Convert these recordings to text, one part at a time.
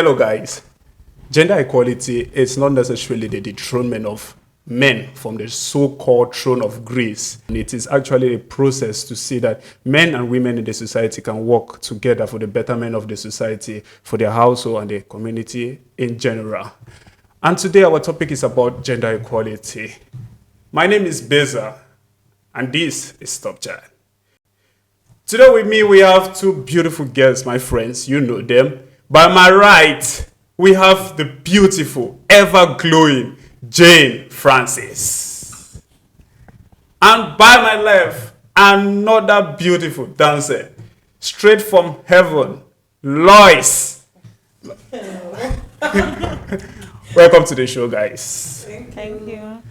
Hello, guys. Gender equality is not necessarily the dethronement of men from the so-called throne of grace. It is actually a process to see that men and women in the society can work together for the betterment of the society, for their household and the community in general. And today our topic is about gender equality. My name is Beza, and this is Stop Chat. Today with me we have two beautiful girls, my friends. You know them. By my right, we have the beautiful, ever-glowing Jane Francis. And by my left, another beautiful dancer, straight from heaven, Lois. Welcome to the show, guys. Thank you.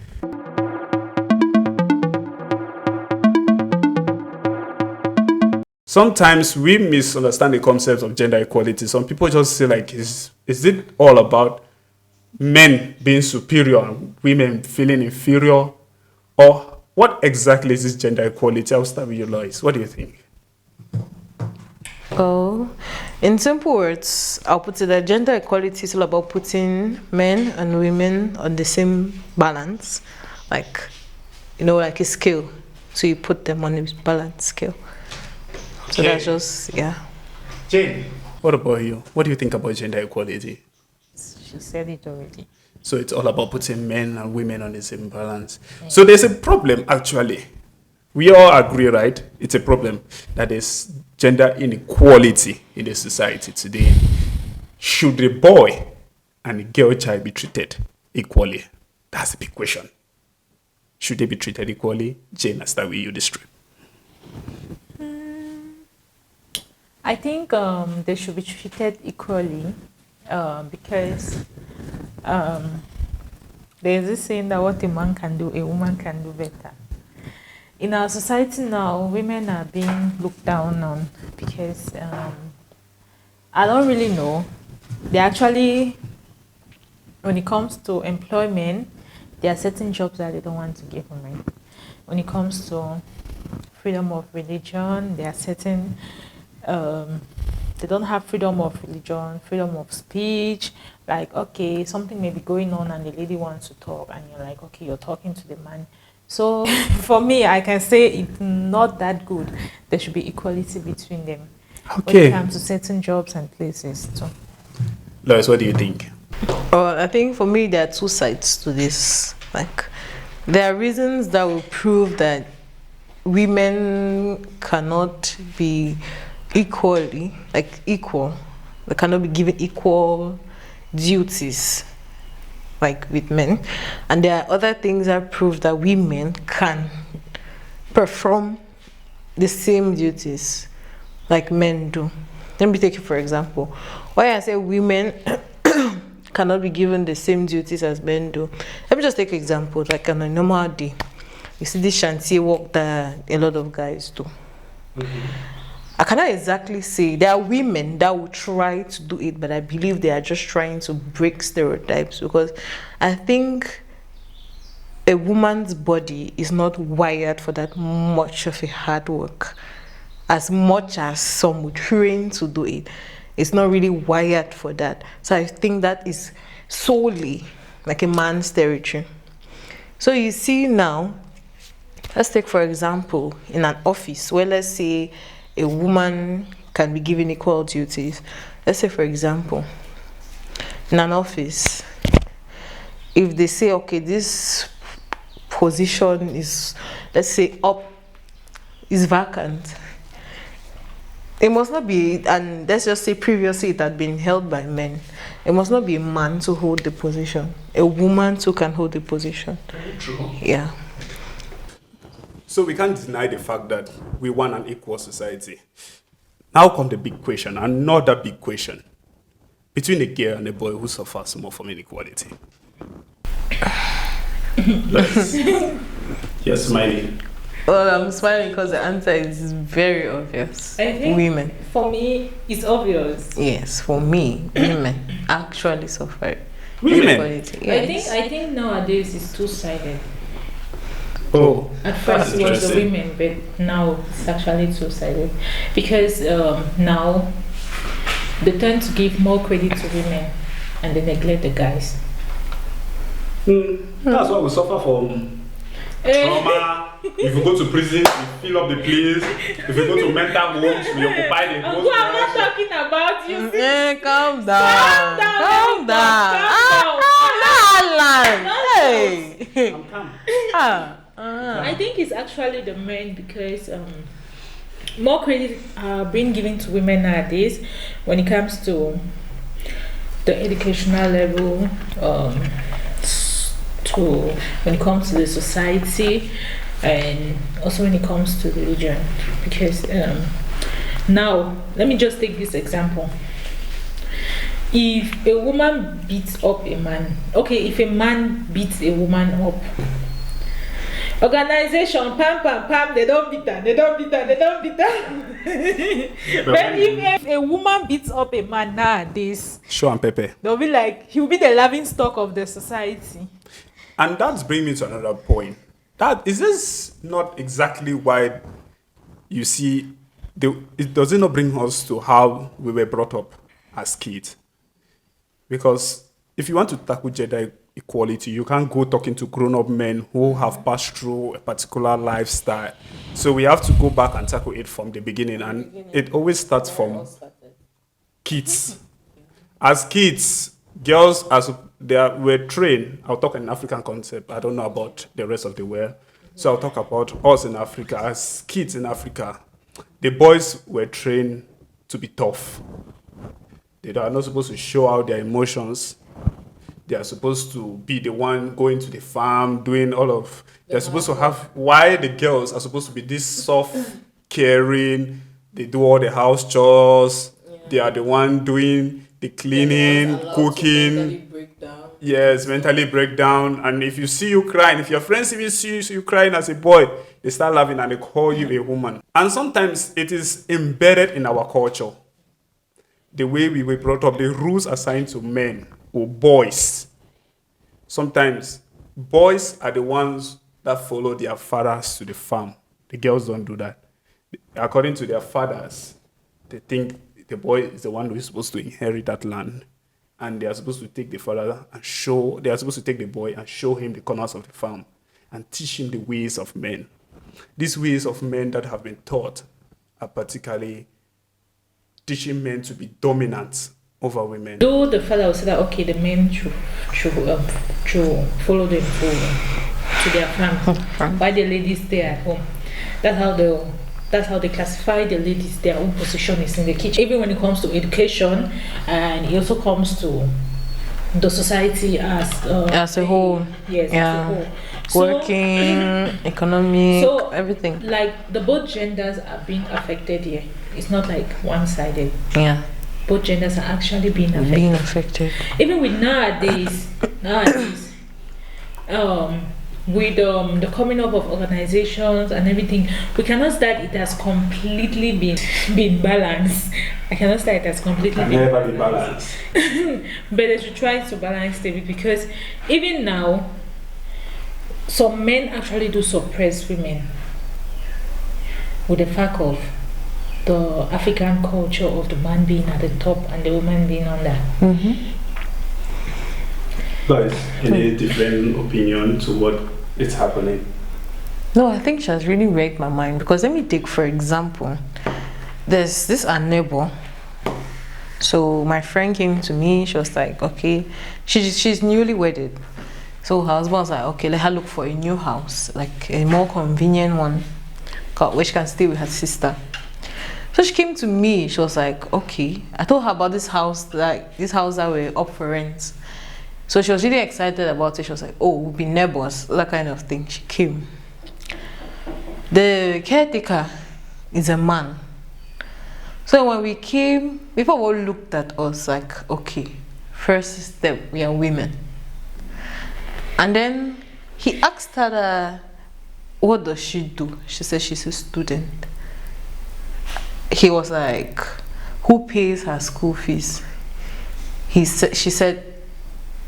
Sometimes we misunderstand the concept of gender equality. Some people just say like, is it all about men being superior and women feeling inferior? Or what exactly is this gender equality? I'll start with you, Lois. What do you think? Well, in simple words, I'll put it that gender equality is all about putting men and women on the same balance, like a scale. So you put them on a balanced scale. So that's just, yeah. Jane, what about you? What do you think about gender equality? She said it already. So it's all about putting men and women on the same balance. Yeah. So there's a problem, actually. We all agree, right? It's a problem that there's gender inequality in the society today. Should the boy and the girl child be treated equally? That's the big question. Should they be treated equally? Jane, I'll start with you this trip. I think they should be treated equally because there's this saying that what a man can do, a woman can do better. In our society now, women are being looked down on because I don't really know. They actually, when it comes to employment, there are certain jobs that they don't want to give women. When it comes to freedom of religion, there are certain they don't have freedom of religion, freedom of speech. Like, okay, something may be going on and the lady wants to talk and you're like, okay, you're talking to the man. So for me, I can say it's not that good. There should be equality between them. Okay. When it comes to certain jobs and places too. Lois, what do you think? I think for me, there are two sides to this. Like, there are reasons that will prove that women cannot be equal. They cannot be given equal duties like with men, and there are other things that prove that women can perform the same duties like men do. Let me take it for example. Why I say women cannot be given the same duties as men do. Let me just take an example. Like on a normal day, you see this shanty work that a lot of guys do. I cannot exactly say there are women that will try to do it, but I believe they are just trying to break stereotypes, because I think a woman's body is not wired for that much of a hard work. As much as some would train to do it, it's not really wired for that. So I think that is solely like a man's territory. So you see now, let's take for example in an office where, let's say, a woman can be given equal duties. Let's say, for example, in an office, if they say, okay, this position is, let's say, is vacant, it must not be, and let's just say previously it had been held by men, it must not be a man to hold the position. A woman too can hold the position. Very true. Yeah. So we can't deny the fact that we want an equal society. Now comes the big question, another big question. Between a girl and a boy, who suffers more from inequality? You're smiling. Well, I'm smiling because the answer is very obvious. I think Women. For me, it's obvious. Yes, for me, women actually suffer. Women? Inequality. Yes. I think nowadays it's two-sided. Oh, At first that's it was the interesting. women, but now it's actually two-sided. Because now they tend to give more credit to women and they neglect the guys. That's why we suffer from trauma. If you go to prison, we fill up the place. If you go to mental homes, we occupy the Uncle, I'm not talking about you. Calm down. Calm down. Hey. I'm calm. I think it's actually the men because more credit are being given to women nowadays when it comes to the educational level, to when it comes to the society, and also when it comes to religion. Because now, let me just take this example. If a woman beats up a man, if a man beats a woman up, organization, pam, they don't beat her. But if a woman beats up a man nowadays, Show and pepper. they'll be like, he'll be the laughing stock of the society. And that's bringing me to another point. That is this not exactly why you see it does it not bring us to how we were brought up as kids? Because if you want to tackle gender equality, you can't go talking to grown-up men who have passed through a particular lifestyle. So we have to go back and tackle it from the beginning. And it always starts from kids. As kids, girls, were trained. I'll talk in African concept. I don't know about the rest of the world. So I'll talk about us in Africa. As kids in Africa, the boys were trained to be tough. They are not supposed to show out their emotions. They are supposed to be the one going to the farm, doing all of... They're supposed to have... Why the girls are supposed to be this soft, caring, they do all the house chores, they are the one doing the cleaning, cooking. Yes, mentally break down. And if you see you crying, if your friends even see you crying as a boy, they start laughing and they call you a woman. And sometimes it is embedded in our culture. The way we were brought up, the rules assigned to men or boys. Sometimes boys are the ones that follow their fathers to the farm. The girls don't do that. According to their fathers, they think the boy is the one who is supposed to inherit that land. And they are supposed to take the father and they are supposed to take the boy and show him the corners of the farm and teach him the ways of men. These ways of men that have been taught are particularly teaching men to be dominant over women. Though the father will say that, okay, the men should follow them to their farm, while the ladies stay at home. That's how they classify the ladies. Their own position is in the kitchen. Even when it comes to education, and it also comes to the society as a whole. Yes, as a whole. Working, economic, everything. Like both genders are being affected here. It's not like one-sided. Yeah. Both genders are actually being affected. Even with nowadays, with the coming up of organizations and everything, we cannot say that it has completely been balanced. I cannot say it has completely been balanced. But they should try to balance it, because even now, some men actually do suppress women with the fact of the African culture of the man being at the top and the woman being under. Guys, any different opinion to what is happening? No, I think she has really wrecked my mind, because let me take, for example, there's this our neighbor. So my friend came to me, she was like, okay, she's newly wedded. So her husband was like, okay, let her look for a new house, like a more convenient one, where she can stay with her sister. So she came to me, she was like, okay. I told her about this house that we're up for rent. So she was really excited about it. She was like, oh, we'll be neighbors, that kind of thing. She came. The caretaker is a man. So when we came, people all looked at us like, okay, first step, we are women. And then he asked her, what does she do? She said she's a student. He was like, who pays her school fees? She said,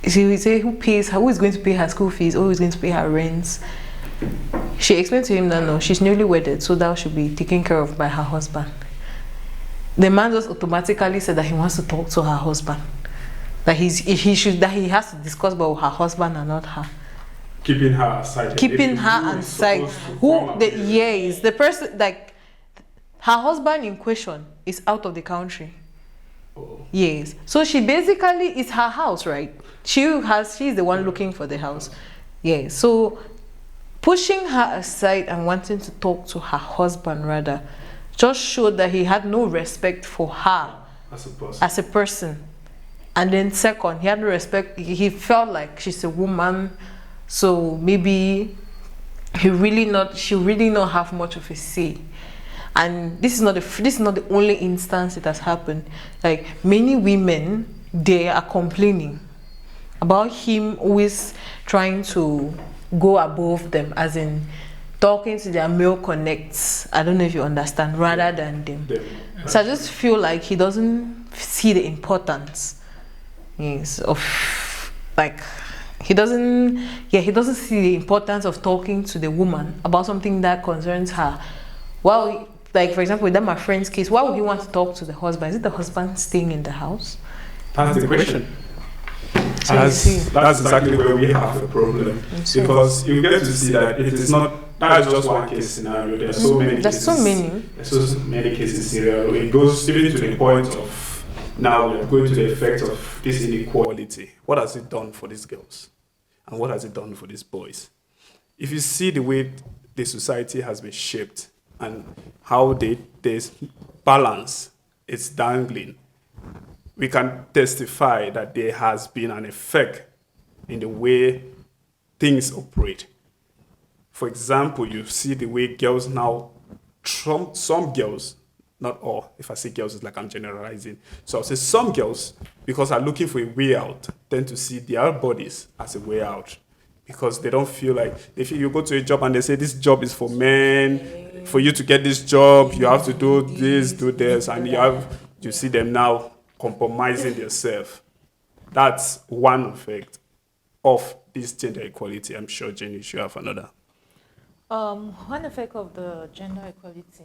who is going to pay her school fees? Who is going to pay her rents? She explained to him that no, she's newly wedded, so that should be taken care of by her husband. the man just automatically said that he wants to talk to her husband. That he has to discuss about her husband and not her. Keeping her aside. Keeping her aside. The person, like, her husband in question is out of the country. Oh. Yes. So she basically, it's her house, right? She's the one looking for the house. Yes. So pushing her aside and wanting to talk to her husband rather just showed that he had no respect for her as a person. And then second, he had no respect. He felt like she's a woman, so maybe she really not have much of a say. And this is not the only instance it has happened. Like, many women, they are complaining about him always trying to go above them, as in talking to their male connects. I don't know if you understand, rather than them. So I just feel like he doesn't see the importance, yes, of, like, he doesn't see the importance of talking to the woman about something that concerns her. Well, like, for example, in my friend's case, why would he want to talk to the husband? Is it the husband staying in the house? That's the question. So that's exactly where we have a problem. Because you get to see that it is not, that's just one case scenario. There's so many cases. There's so many cases scenario. It goes even to the point of, now we are going to the effect of this inequality. What has it done for these girls? And what has it done for these boys? If you see the way the society has been shaped and how this balance is dangling, we can testify that there has been an effect in the way things operate. For example, you see the way girls now, some girls, not all, if I say girls, it's like I'm generalizing. So I'll say some girls, because are looking for a way out, tend to see their bodies as a way out. Because they don't feel like, if you go to a job and they say this job is for men, for you to get this job, you have to do this, do this, and you see them now compromising themselves. That's one effect of this gender equality. I'm sure Jenny, you should have another. One effect of the gender equality,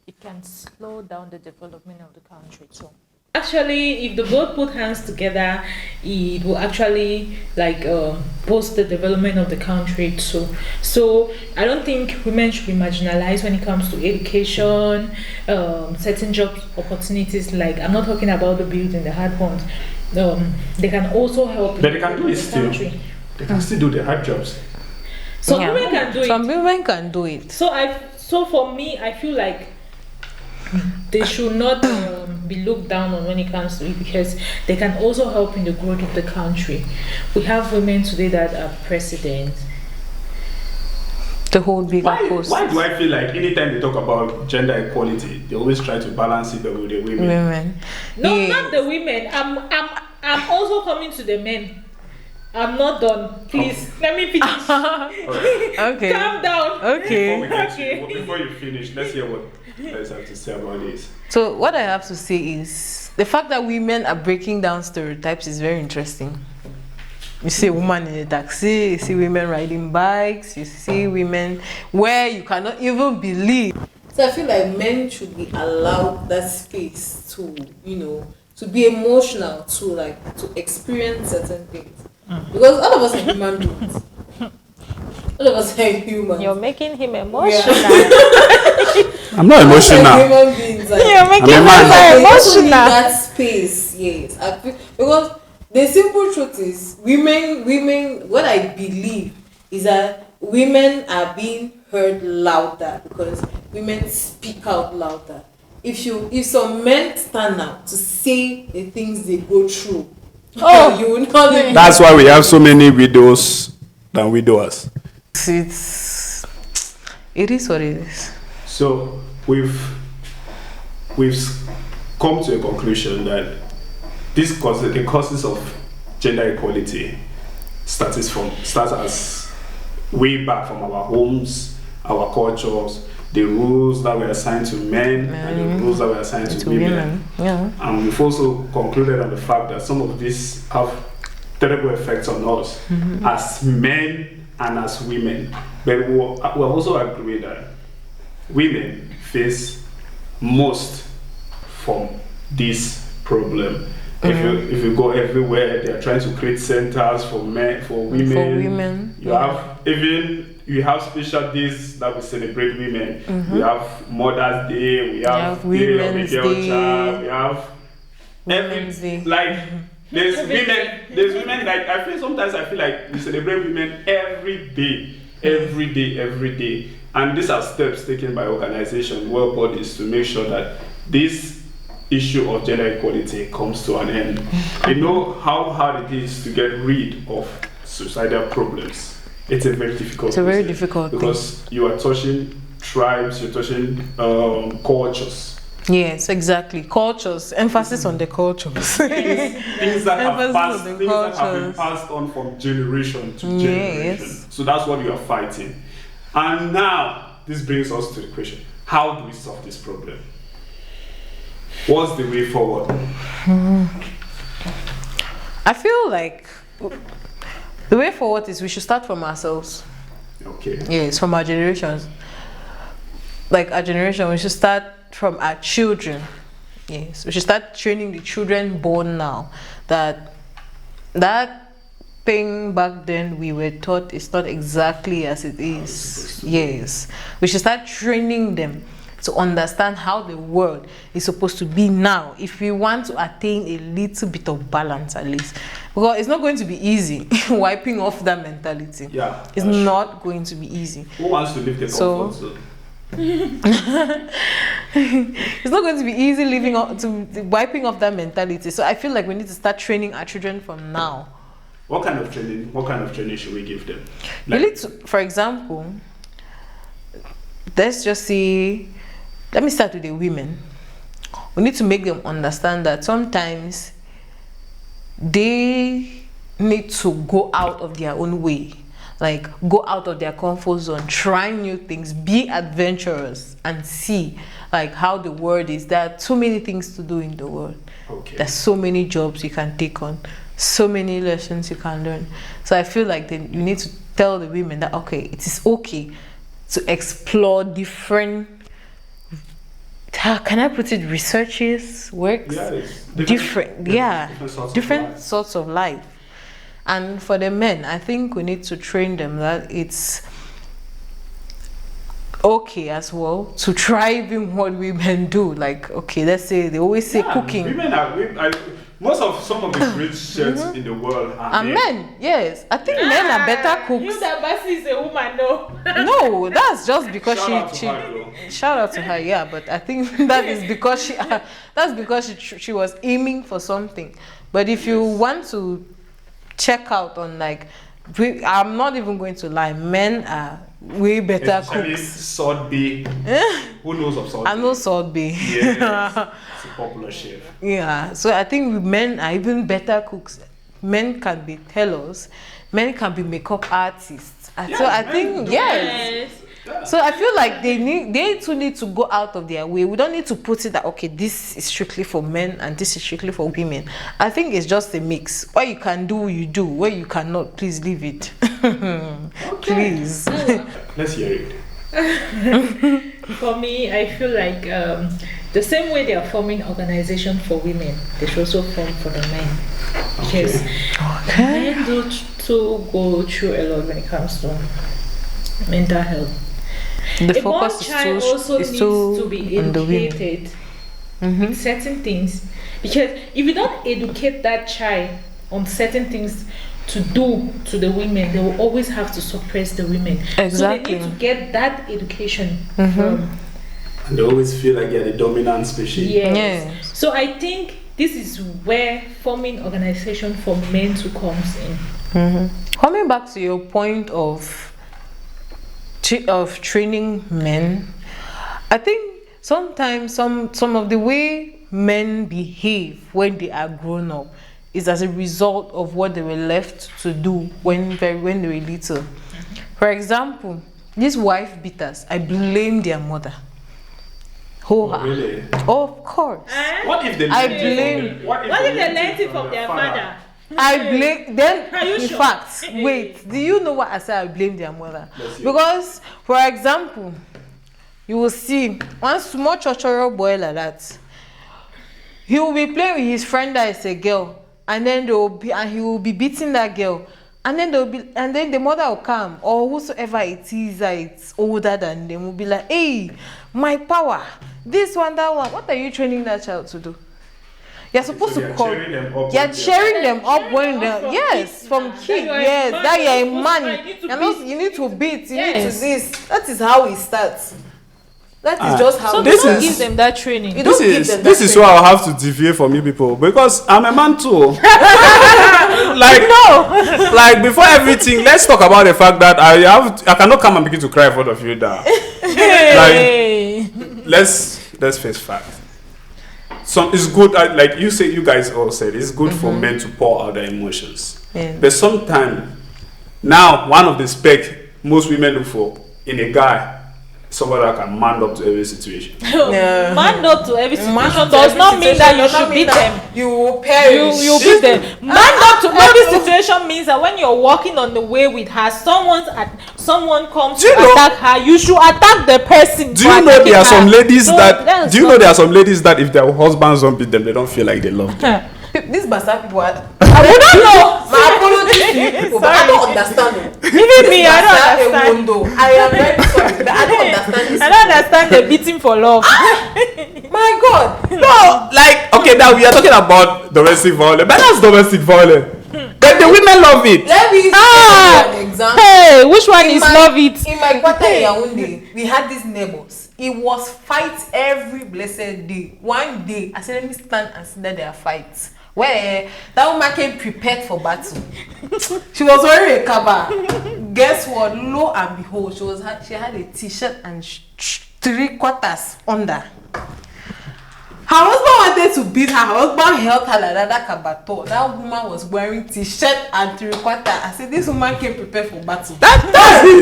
it can slow down the development of the country too. Actually, if the both put hands together, it will actually boost the development of the country too. So I don't think women should be marginalized when it comes to education, certain job opportunities. Like, I'm not talking about the building, the hard ones. They can also help. But they can do it still. They can still do the hard jobs. Some women can do it. Some women can do it. So for me, I feel like they should not be looked down on when it comes to it, because they can also help in the growth of the country. We have women today that are president. The whole bigger post. Why do I feel like anytime they talk about gender equality, they always try to balance it with the women? No, not the women. I'm also coming to the men. I'm not done. Please, let me finish. Okay. Calm down. Okay. Before you finish, let's hear what you guys have to say about this. So what I have to say is the fact that women are breaking down stereotypes is very interesting. You see a woman in a taxi, you see women riding bikes, you see women where you cannot even believe. So I feel like men should be allowed that space to, to be emotional, to experience certain things. Because all of us are human beings. All of us are human. You're making him emotional. I'm not emotional. Human beings. You're making him emotional. That space, yes. Because the simple truth is, women. What I believe is that women are being heard louder because women speak out louder. If some men stand out to say the things they go through, you will not. That's why we have so many widows than widowers. It is what it is. So we've come to a conclusion that the causes of gender equality starts as way back from our homes, our cultures, the rules that were assigned to men and the rules that were assigned to women. Yeah. And we've also concluded on the fact that some of these have terrible effects on us as men and as women. But we're also agree that women face most from this problem. If you go everywhere, they are trying to create centers for men, for women. For women, You have special days that we celebrate women. We have Mother's Day. We have Day of the Girl Child. We have Women's Day. Like there's women. There's women. Like sometimes I feel like we celebrate women every day. And these are steps taken by organizations, world bodies, to make sure that this issue of gender equality comes to an end. You know how hard it is to get rid of suicidal problems. It's a very difficult. It's a very difficult because you are touching tribes, you're touching cultures. Yes, exactly. Cultures. Emphasis on the cultures. things that have been passed on from generation to generation. So that's what you are fighting. And now this brings us to the question: how do we solve this problem? What's the way forward? I feel like the way forward is we should start from ourselves. Okay. Yes, from our generations. Like our generation, we should start from our children. Yes, we should start training the children born now that thing back then we were taught is not exactly as it is. Yes, we should start training them to understand how the world is supposed to be now if we want to attain a little bit of balance at least, because it's not going to be easy wiping off that mentality. It's not going to be easy. Who wants to live the comfort zone? It's not going to be easy wiping off that mentality. So I feel like we need to start training our children from now. What kind of training should we give them? For example, let's just say, let me start with the women. We need to make them understand that sometimes they need to go out of their own way, like go out of their comfort zone, try new things, be adventurous, and see like how the world is. There are so many things to do in the world. There's so many jobs you can take on, so many lessons you can learn. So I feel like you need to tell the women that it is okay to explore different, how can I put it, researches, works, different sorts of life. And for the men, I think we need to train them that it's okay as well to try even what women do. Like, let's say they always say cooking. Some of the great chefs in the world are men. Yes, I think men are better cooks. You that Basi is a woman, no. No, that's just because she shout out to her, but I think that is because she was aiming for something. But if you want to check out on I'm not even going to lie, men are way better cooks. Salt Bay. Who knows of Salt Bay? I know Salt Bay. Yes, it's a popular chef. Yeah, so I think men are even better cooks. Men can be tailors. Men can be makeup artists. So I think yes. So I feel like they too need to go out of their way. We don't need to put it that this is strictly for men and this is strictly for women. I think it's just a mix. What you can do, you do. What you cannot, please leave it. Please. Let's hear it. For me, I feel like the same way they are forming organization for women, they should also form for the men. Because men do go through a lot when it comes to mental health. The focus is too to be educated in certain things, because if you don't educate that child on certain things to do to the women, they will always have to suppress the women. Exactly. So they need to get that education from. And they always feel like they're the dominant species. Yes. So I think this is where forming organization for men to comes in. Coming back to your point of training men, I think sometimes some of the way men behave when they are grown up is as a result of what they were left to do when they were little. For example, these wife beaters, I blame their mother. Really? Oh, of course. What if they learned it from their father? I blame them. In fact, wait, do you know what I say? I blame their mother? Because, for example, you will see one small chochoro boy like that. he will be playing with his friend that is a girl, and then he will be beating that girl, and then the mother will come, or whosoever it is that it's older than them will be like, hey, my power, this one, that one. What are you training that child to do? You're supposed to call. You're cheering them up when they're from kid. Yes, that you're a man. You need to beat. You need to this. That is how it starts. That is just how. So this don't give them that training. This is why I'll have to deviate from you people, because I'm a man too. Like before everything, let's talk about the fact that I cannot come and begin to cry in front of you now. Let's face fact. It's good, like you guys all said, it's good for men to pour out their emotions. Yeah. But sometimes, now one of the spec most women look for in a guy, somebody that can man up to every situation. Man up to every situation does not mean that you should beat them. You will perish. You beat them. Man up to every situation means that when you're walking on the way with her, someone comes to attack her, you should attack the person. Do you know there are some ladies that? Do you know there are some ladies that if their husbands don't beat them, they don't feel like they love them? These bastard people are. I don't know. My apologies to you people, but I don't understand it. Even me, I don't understand. I am very sorry, but I don't understand this. I don't understand the beating for love. My God. No, like, okay, now we are talking about domestic violence, but that's domestic violence. But the women love it. Let me give you an example. Hey, which one is love it? In my quarter in Yaoundé, we had these neighbors. It was fights every blessed day. One day, I said, let me stand and see that there are fights. Where that woman came prepared for battle. She was wearing a kaba. Guess what? Lo and behold, she had a t-shirt and 3/4 under. Her husband wanted to beat her. Her husband held her like that kabato. That woman was wearing t-shirt and 3/4. I said, this woman came prepared for battle. That's it.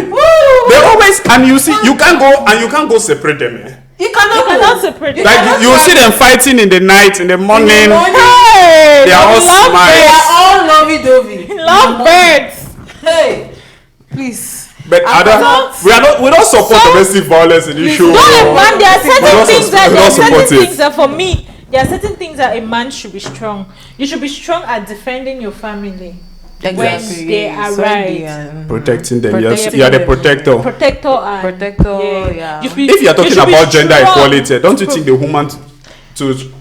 They always, and you see, you can't go separate them. You cannot separate them. Like you see them fighting in the night, in the morning. Hey, they are all smiles. They are all lovey-dovey. Love birds. Hey, please. But we don't support domestic violence in this show. No, man, there are certain things that for me, there are certain things that a man should be strong. You should be strong at defending your family. Exactly. When they are right. Protecting them. You are the protector. Protector, yeah. If you are talking about gender equality, don't you think the woman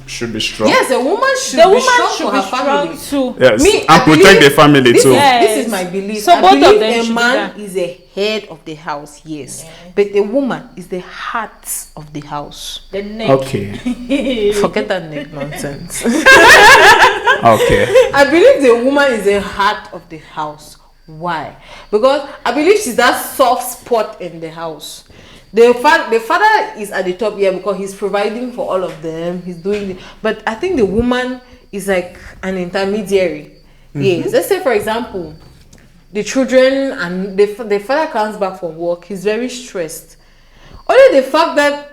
should be strong? Yes, a woman should be strong for her family too. Yes, and protect the family too. This is my belief. So both of them. A man is a head of the house, yes, but a woman is the heart of the house. The neck. Okay. Forget that neck nonsense. Okay. I believe the woman is the heart of the house. Why? Because I believe she's that soft spot in the house. The father is at the top here because he's providing for all of them. He's doing it. But I think the woman is like an intermediary. Yes. Let's say, for example, the children and the father comes back from work. He's very stressed. Only the fact that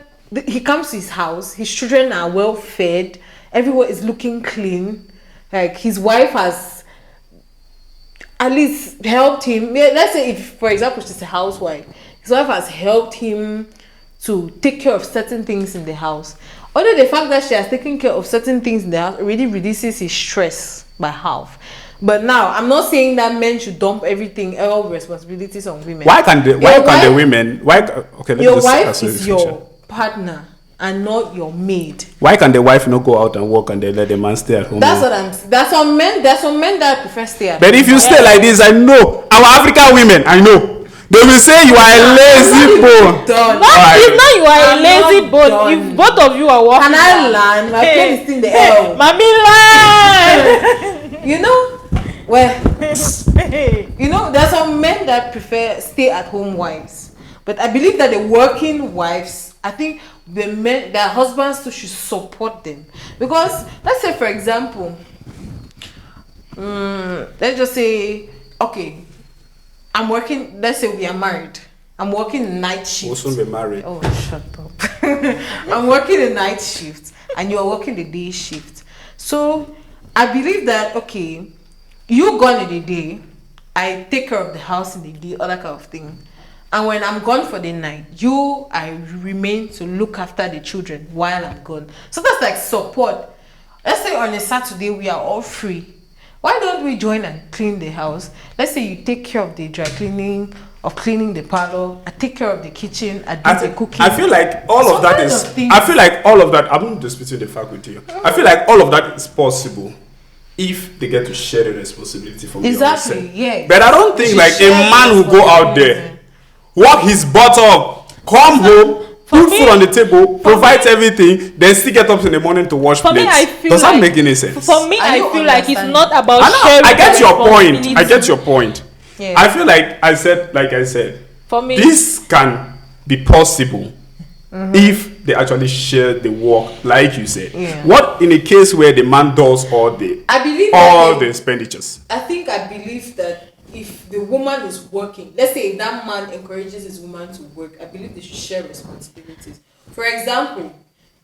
he comes to his house, his children are well fed, everywhere is looking clean. Like his wife has at least helped him. Let's say if, for example, she's a housewife. His wife has helped him to take care of certain things in the house. Only the fact that she has taken care of certain things in the house already reduces his stress by half. But now, I'm not saying that men should dump everything, all responsibilities on women. Your wife is your partner and not your maid. Why can the wife not go out and work and they let the man stay at home? That's what I'm saying. There's some men that prefer stay at home. But if you stay like this, I know our African women, I know. They will say you are a lazy bone. If not you are a lazy bone, if both of you are working. Can I learn? My plane is in the air. Mommy learn. You know, there's some men that prefer stay-at-home wives. But I believe that the working wives, I think their husbands too should support them. Because let's say, for example, let's just say, okay, I'm working, let's say we are married. I'm working night shift. We'll soon be married. Oh, shut up. I'm working the night shift and you are working the day shift. So I believe that, okay, you gone in the day, I take care of the house in the day, all that kind of thing. And when I'm gone for the night, I remain to look after the children while I'm gone. So that's like support. Let's say on a Saturday we are all free. Why don't we join and clean the house? Let's say you take care of the dry cleaning, of cleaning the parlor. I take care of the kitchen. I do the cooking. I feel like all of that is. I feel like all of that. I'm not disputing the fact with you. I feel like all of that is possible if they get to share the responsibility from exactly. Yeah. But I don't think like a man will go out there, work his butt up, come home, put food on the table, provide everything, then still get up in the morning to wash plates. Does that make any sense? For me, I feel like it's not about sharing. I get your point. I get your point. Yeah. I feel like I said, for me, this can be possible if they actually share the work, like you said. Yeah. What in a case where the man does all the expenditures? I believe that if the woman is working, let's say if that man encourages his woman to work, I believe they should share responsibilities. For example,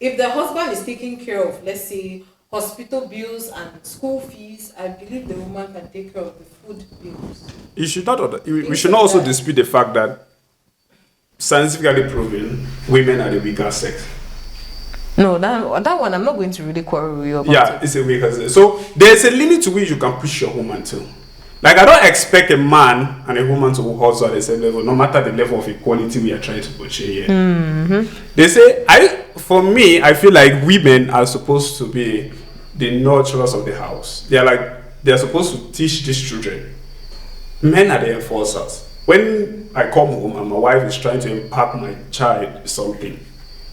if the husband is taking care of, let's say, hospital bills and school fees, I believe the woman can take care of the food bills. We should not also dispute the fact that scientifically proven women are the weaker sex. No, that one I'm not going to really quarrel with you about. Yeah, it's a weaker sex. So there's a limit to which you can push your woman to. Like, I don't expect a man and a woman to also at the same level, no matter the level of equality we are trying to portray here. They say, I feel like women are supposed to be the nurturers of the house. They are supposed to teach these children. Men are the enforcers. When I come home and my wife is trying to impart my child something,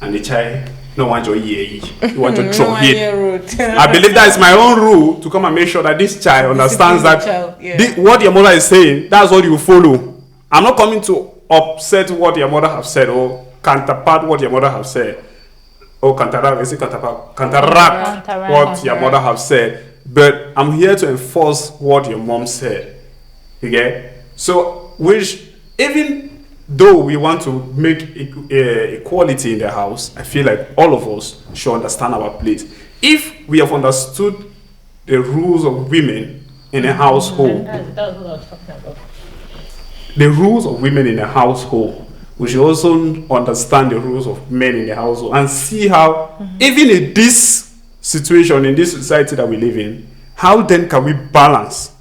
and the child no want to hear it, you want to throw it. I believe that is my own rule to come and make sure that this child understands that what your mother is saying, that's what you follow. I'm not coming to upset what your mother have said or counterpart what your mother have said, or counteract what your mother have said, but I'm here to enforce what your mom said. Okay? So, which even though we want to make equality in the house, I feel like all of us should understand our place. If we have understood the rules of women in a household, that's what I was talking about. The rules of women in a household, we should also understand the rules of men in the household and see how, even in this situation, in this society that we live in, how then can we balance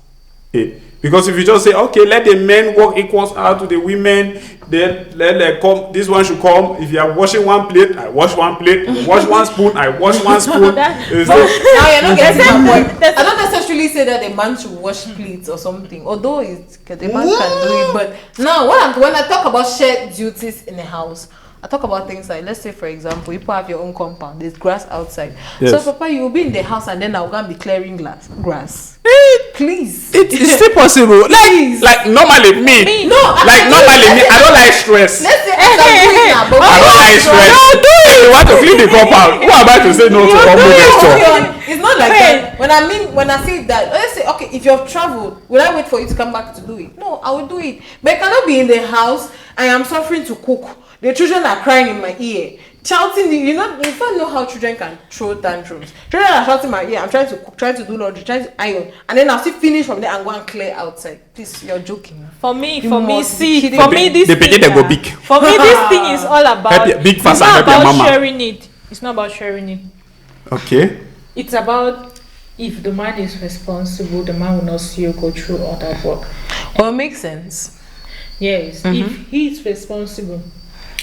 it? Because if you just say, okay, let the men work equals out to the women, then let come. This one should come. If you are washing one plate, I wash one plate. Wash one spoon, I wash one spoon. Now you're not getting my point. I don't necessarily say that a man should wash plates or something, although the man can do it. But now, when I talk about shared duties in the house, I talk about things like, let's say, for example, you have your own compound, there's grass outside. Yes. So, Papa, you'll be in the house and then I'll go and be clearing grass. Please. It's still possible. Like normally me. Normally me, I don't like stress. Let's say I do it now, but I don't like stress. No, do it. You want to clean the compound. Who am I to say no to one? It's not like that. When I say that, let's say, okay, if you have traveled, will I wait for you to come back to do it? No, I will do it. But I cannot be in the house and I'm suffering to cook. The children are crying in my ear, shouting. You don't know how children can throw tantrums. Children are shouting in my ear. I'm trying to cook, trying to do laundry, trying to iron, and then I'll still finish from there and go and clear outside. Please, you're joking. For me, this thing is all about. Big it's not about sharing it. It's not about sharing it. Okay. It's about if the man is responsible, the man will not see you go through all that work. Well, it makes sense. Yes, if he is responsible.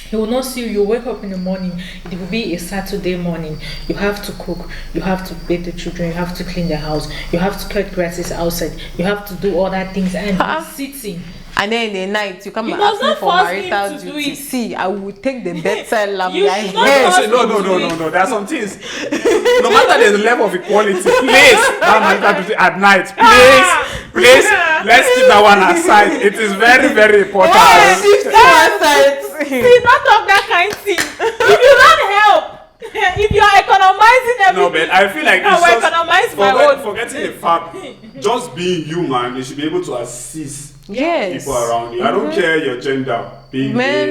He will not see you. You wake up in the morning. It will be a Saturday morning. You have to cook. You have to bathe the children. You have to clean the house. You have to cut grasses outside. You have to do all that things and be sitting. And then in the night, you come and ask me for marital duty. See, I will take the bedside lamp. No. There are some things. No matter the level of equality, please, that marital duty at night. Please, let's keep that one aside. It is very, very important. Please not talk that kind of thing. If you don't help, if you are economizing everything. No, but I feel like I economize my own. Forgetting the fact, just being human, you should be able to assist people around you. I don't care your gender, being man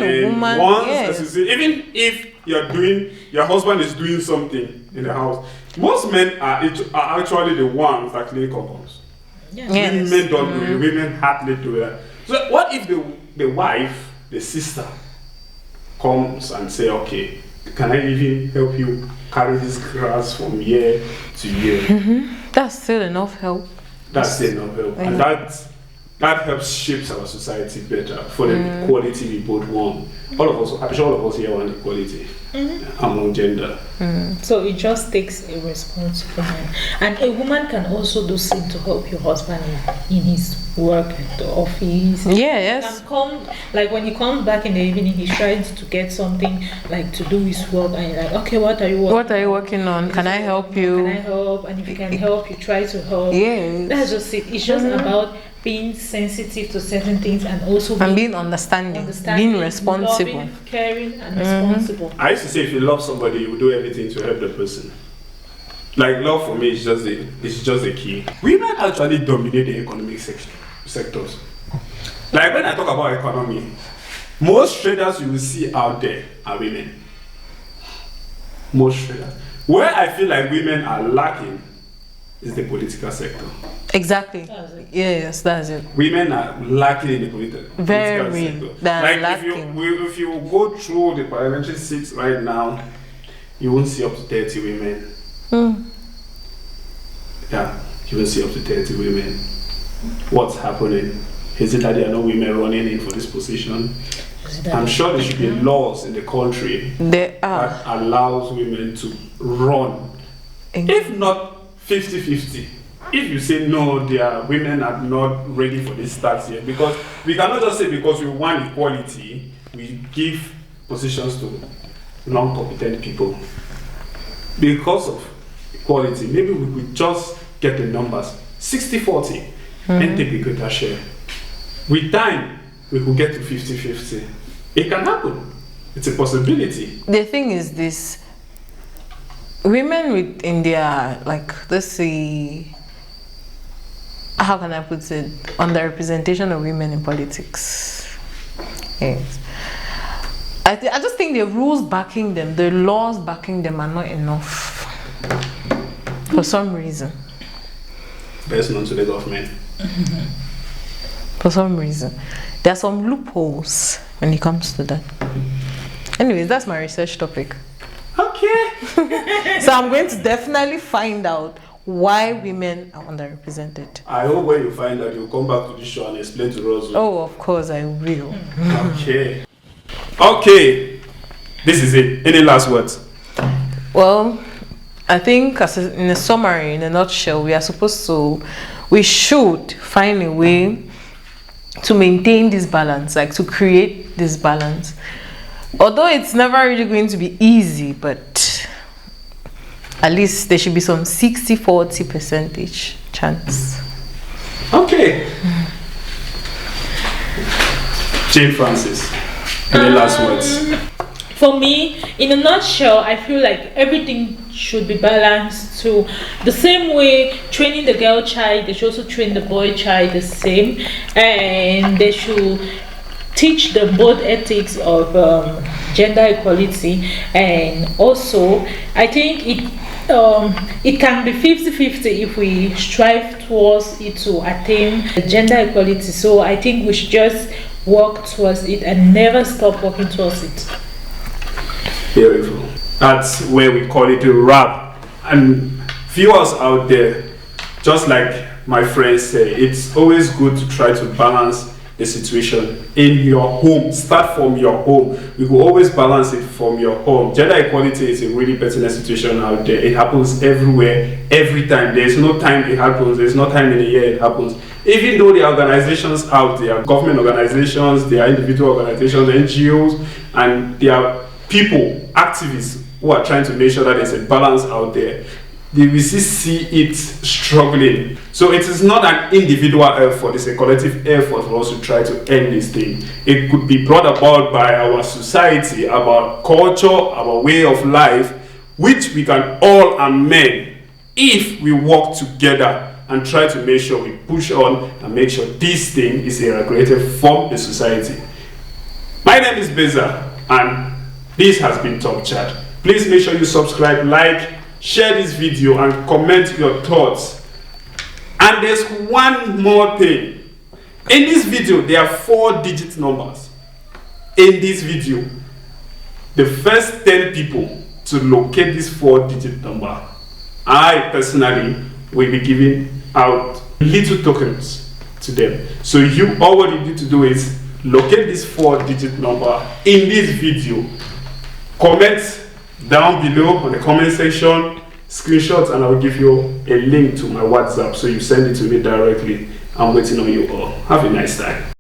or woman. Even if your husband is doing something in the house, most men are actually the ones that clean compounds. Yes. Women don't do it. Women hardly do that. So what if the wife, the sister, comes and say, okay, Can I even help you carry this grass from here to here? That's still enough help. That's enough help. And that helps shapes our society better for the equality we both want. All of us, I'm sure all of us here want equality among gender. So it just takes a responsible man. And a woman can also do same to help your husband in his work at the office. Yes. Can come, like when he comes back in the evening, he's trying to get something like to do his work, and you're like, okay, what are you working on? Can I help you? Can I help? And if you can help, you try to help. Yes. That's just it. It's just about being sensitive to certain things and also being understanding, being responsible, loving, caring, and responsible. I used to say, if you love somebody, you will do everything to help the person. Like, love for me is just the key. Women actually dominate the economic sectors. Like, when I talk about economy, most traders you will see out there are women. Most traders. Where I feel like women are lacking is the political sector. Exactly. Yes, that's it. Women are lacking in the political sector. Like lacking. If you go through the parliamentary seats right now, you won't see up to 30 women. Yeah, you won't see up to 30 women. What's happening? Is it that there are no women running in for this position? I'm sure there should be laws in the country that allows women to run. If not 50-50. If you say no, women are not ready for this tax yet, because we cannot just say because we want equality, we give positions to non-competent people. Because of equality, maybe we could just get the numbers 60-40 and take a greater share. With time, we could get to 50-50. It can happen. It's a possibility. The thing is this: women in their, like, let's say, how can I put it, underrepresentation of women in politics. Yes. I just think the rules backing them, the laws backing them are not enough for some reason. Best known to the government. For some reason. There are some loopholes when it comes to that. Anyways, that's my research topic. Okay. So I'm going to definitely find out why women are underrepresented. I hope when you find out, you'll come back to the show and explain to us. Oh, of course I will. Okay. Okay. This is it. Any last words? Well, I think in a summary, in a nutshell, we should find a way to maintain this balance, like to create this balance. Although it's never really going to be easy, but at least there should be some 60-40% chance. Okay. Jane Francis, any last words? For me, in a nutshell, I feel like everything should be balanced too. The same way training the girl child, they should also train the boy child the same, and they should teach them both ethics of gender equality. And also, I think it can be 50-50 if we strive towards it to attain gender equality. So I think we should just work towards it and never stop working towards it. Beautiful. That's where we call it a wrap. And viewers out there, just like my friends say, it's always good to try to balance the situation in your home. Start from your home. We will always balance it from your home. Gender equality is a really pertinent situation out there. It happens everywhere, every time. There's no time it happens. There's no time in the year it happens. Even though there are organizations out there, government organizations, there are individual organizations, NGOs, and there are people, activists, who are trying to make sure that there's a balance out there, they will see it struggling. So it is not an individual effort, it's a collective effort for us to try to end this thing. It could be brought about by our society, our culture, our way of life, which we can all amend if we work together and try to make sure we push on and make sure this thing is eradicated from the society. My name is Beza, and this has been Top Chat. Please make sure you subscribe, like, share this video, and comment your thoughts. And there's one more thing. In this video, there are 4-digit numbers. In this video, the first 10 people to locate this 4-digit number, I personally will be giving out little tokens to them. So all what you need to do is locate this 4-digit number in this video, comment down below on the comment section, screenshots, and I'll give you a link to my WhatsApp so you send it to me directly. I'm waiting on you all. Have a nice time.